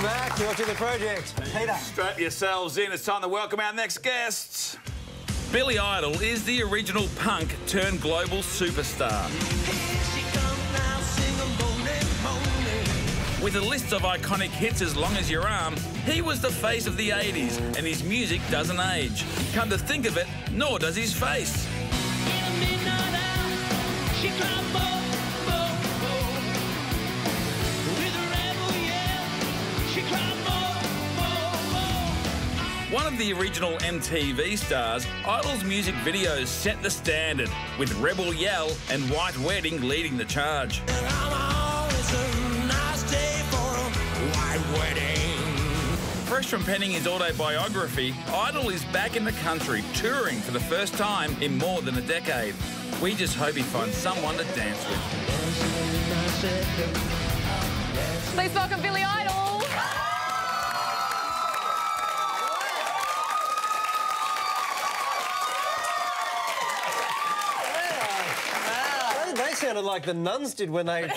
back. You're watching The Project. Peter. Strap yourselves in. It's time to welcome our next guests. Billy Idol is the original punk turned global superstar. With a list of iconic hits as long as your arm, he was the face of the 80s, and his music doesn't age. Come to think of it, nor does his face. One of the original MTV stars, Idol's music videos set the standard, with Rebel Yell and White Wedding leading the charge. Fresh from penning his autobiography, Idol is back in the country, touring for the first time in more than a decade. We just hope he finds someone to dance with. Please welcome Billy Idol. They sounded like the Nuns did when they...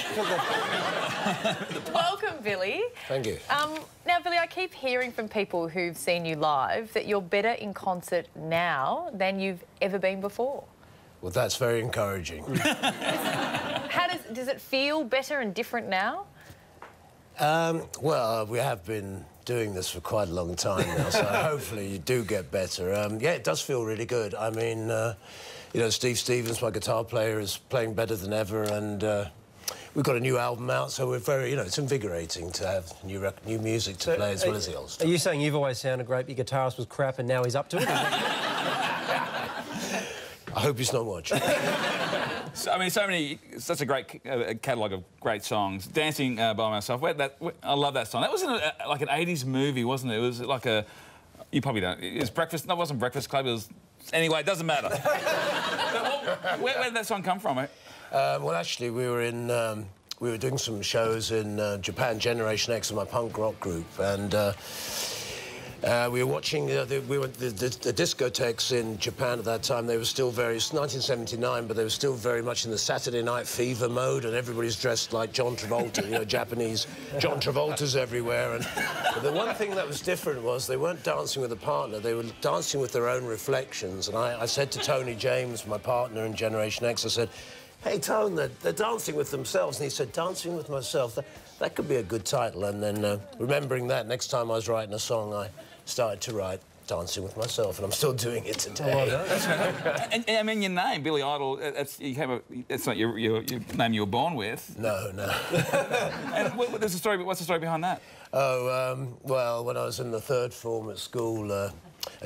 Welcome, Billy. Thank you. Now, Billy, I keep hearing from people who've seen you live that you're better in concert now than you've ever been before. Well, that's very encouraging. Does it feel better and different now? Well, we have been doing this for quite a long time now, so hopefully you do get better. Yeah, it does feel really good. I mean, you know, Steve Stevens, my guitar player, is playing better than ever, and we've got a new album out, so we're very, you know, it's invigorating to have new music to play as well as the old stuff. Are you saying you've always sounded great, your guitarist was crap, and now he's up to it? I hope he's not watching. So, I mean, such a great catalogue of great songs. Dancing by Myself, I love that song. That was like an 80s movie, wasn't it? It was like a... You probably don't... It was Breakfast... No, it wasn't Breakfast Club, it was... Anyway, it doesn't matter. Where did that song come from, mate? Well, actually, we were doing some shows in Japan. Generation X was my punk rock group, and we were watching the discotheques in Japan at that time. They were still very... It's 1979, but they were still very much in the Saturday Night Fever mode, and everybody's dressed like John Travolta, you know, Japanese John Travoltas everywhere. And but the one thing that was different was they weren't dancing with a partner, they were dancing with their own reflections. And I said to Tony James, my partner in Generation X, I said, "Hey, Tone, they're dancing with themselves." And he said, "Dancing with myself, that could be a good title." And then, remembering that, next time I was writing a song, I started to write Dancing with Myself, and I'm still doing it today. And I mean, your name, Billy Idol, it's not your name you were born with. No, no. And what's the story behind that? Oh, well, when I was in the third form at school, a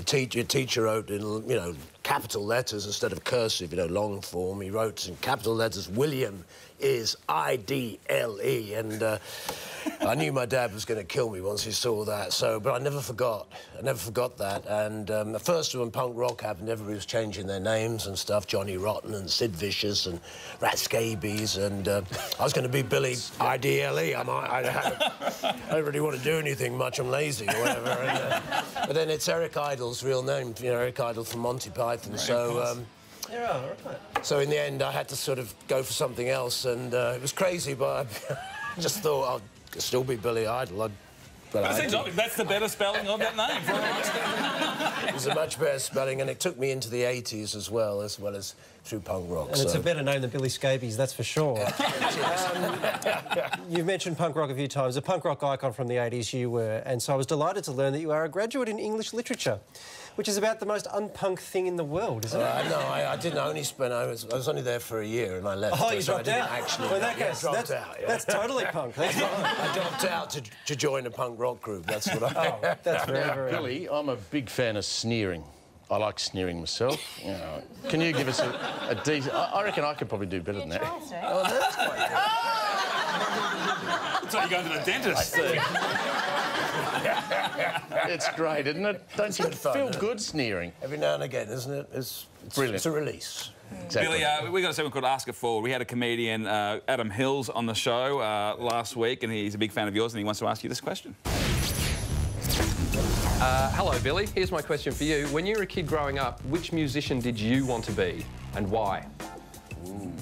teacher wrote in, you know, capital letters instead of cursive, you know, long form. He wrote in capital letters, "William is I-D-L-E," and I knew my dad was going to kill me once he saw that, but I never forgot. I never forgot that, and at first when punk rock happened, everybody was changing their names and stuff, Johnny Rotten and Sid Vicious and Rat Scabies, and I was going to be Billy I-D-L-E. I don't really want to do anything much, I'm lazy or whatever, and, but then it's Eric Idle's real name, you know, Eric Idle from Monty Python, so... Yeah, right. So in the end, I had to sort of go for something else, and it was crazy, but I just thought I'd still be Billy Idol. That's the better spelling of that name. It was a much better spelling, and it took me into the 80s as well as through punk rock. And it's a better name than Billy Scabies, that's for sure. You've mentioned punk rock a few times. A punk rock icon from the 80s you were, and so I was delighted to learn that you are a graduate in English literature, which is about the most unpunk thing in the world, isn't it? No, I didn't. I was only there for a year, and I left. Oh, you so dropped I didn't out? Actually, well, in that case, dropped out. Yeah. That's totally punk. I dropped out to join a punk rock group. That's what I... Oh, that's very... Billy, I'm a big fan of sneering. I like sneering myself. You know, can you give us a decent... I reckon I could probably do better than that. Oh, that's quite good. It's like you're going to the dentist. It's great, isn't it? Don't you feel good sneering? Every now and again, isn't it? It's brilliant. It's a release. Exactly. Billy, we got a segment called Ask It Forward. We had a comedian, Adam Hills, on the show last week, and he's a big fan of yours, and he wants to ask you this question. Hello, Billy. Here's my question for you. When you were a kid growing up, which musician did you want to be, and why?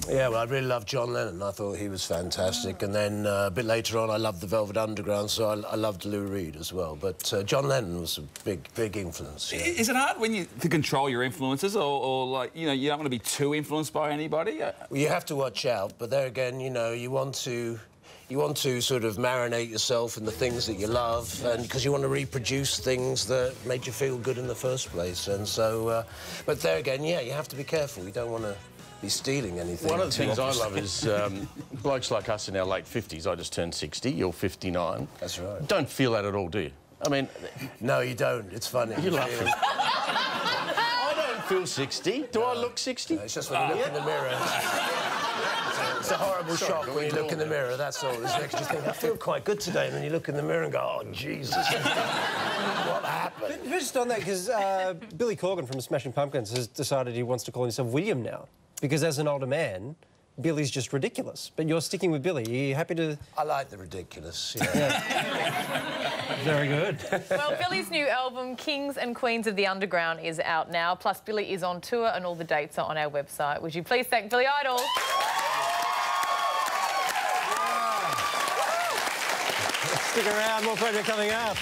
Yeah, well, I really loved John Lennon. I thought he was fantastic. And then a bit later on, I loved the Velvet Underground, so I loved Lou Reed as well. But John Lennon was a big influence. Yeah. Is it hard to control your influences, or like, you know, you don't want to be too influenced by anybody? Well, you have to watch out, but there again, you know, you want to sort of marinate yourself in the things that you love, and because you want to reproduce things that made you feel good in the first place. And so, but there again, yeah, you have to be careful. You don't want to be stealing anything. One of the things I love is blokes like us in our late 50s. I just turned 60, you're 59. That's right. Don't feel that at all, do you? I mean... No, you don't. It's funny. You love it. I don't feel 60. Do I look 60? No, it's just when you look in the mirror. It's a horrible shock when you look in the mirror, that's all. It's like you think, I feel quite good today, and then you look in the mirror and go, oh, Jesus. What happened? But just on that, because Billy Corgan from Smashing Pumpkins has decided he wants to call himself William now. Because as an older man, Billy's just ridiculous. But you're sticking with Billy. Are you happy to... I like the ridiculous, yeah. Very good. Well, Billy's new album, Kings and Queens of the Underground, is out now. Plus, Billy is on tour and all the dates are on our website. Would you please thank Billy Idol? Stick around, more project coming up.